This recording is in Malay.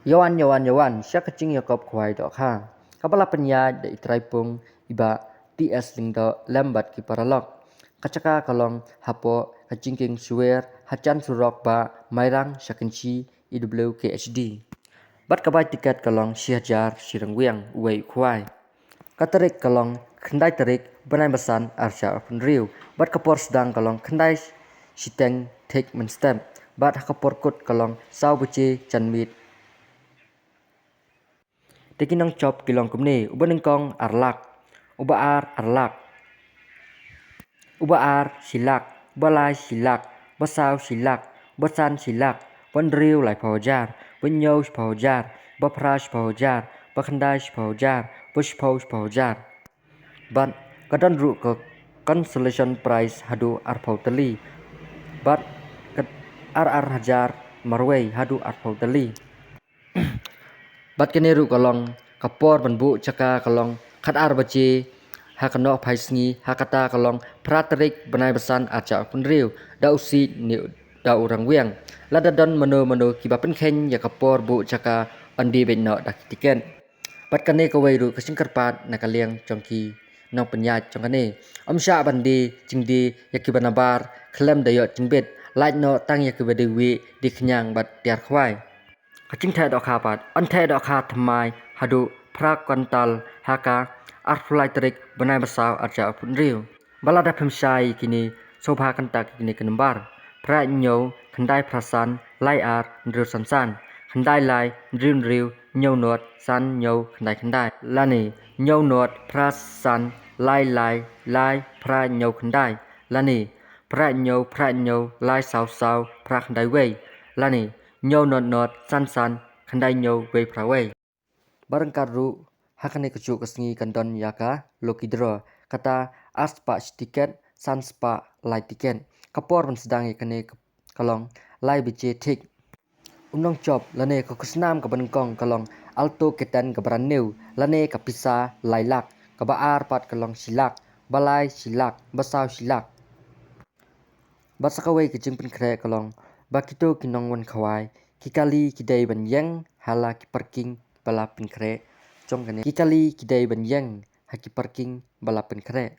Yawan, siya kacing yakop kuai dok ha. Kapala penya da itrai pung iba TS ling do lambat ki paralok. Kacaka kalong hapo kacingking suwer hacan surok ba mairang syakenci IWKHD. Bat kabai tiket kalong sihajar sirangwiang uwei kuai. Katarik kalong kendai tarik benai besan arsya penriu. Bat kapor sedang kalong kendai siteng take menstep. Bat hakapor kut kalong sau beci canmit. Tekinong cop kilong kumni ubanengkong arlak. Ubaar arlak. Ubaar silak. Balai silak. Basau silak. Basan silak. Bandriu lai pawajar. Benyau pawajar. Bapras pawajar. Bakandai pawajar. Bushpau pawajar. Bat kadon ru ke consolation prize hadu arpau tali. Bat ar hajar marwei hadu arpau tali. Bat kene ru kalong kapor banbu caka kalong kat ar baci hakano paisngi hakata kalong pratarik benai besan aca penriu da usi ni da urang wiang lada don mano kibapen khen ya kapor bu caka andi benno da tiken. Bat kane kawai ru kasingkarpat nakaliang congki nong penyat congkane amsya bandi cingdi yakibanabar klem dayot cingbet lait no tang yakibadewi di kenyang bat tiar khwai. Kacing thai dok kapat, an thai dok kat thamai hadu prak kontal haka arflai terik benai besau arja punriu. Balada pemsai kini sobha kantak kini kenembar. Prak nyau kendai prasan lai ar ndriu sansan. Kendai lai ndriu nyau not san nyau kendai. Lani nyau not prasan lai pra nyau kendai. Lani prak nyau lai sau prak kendai wei. Lani nyau not san kendai nyau wei prawei. Barang karu hakane kecu kesngi kandon yaka lokidro kata aspa tiket san spa lai tiket kapor men sedang ikane kalong lai bice tik unong cop lane ko kusnam ka banengkong kalong alto ketan ka braneu lane ka pisa lai lak ka baar pat kalong silak balai silak basau silak basakawai kecing pen kre kalong bakito kinong wan khawai kikali kidai ban yang hala ki parking bala pen kre cong kane kikali kidai ban yang haki parking bala pen kre.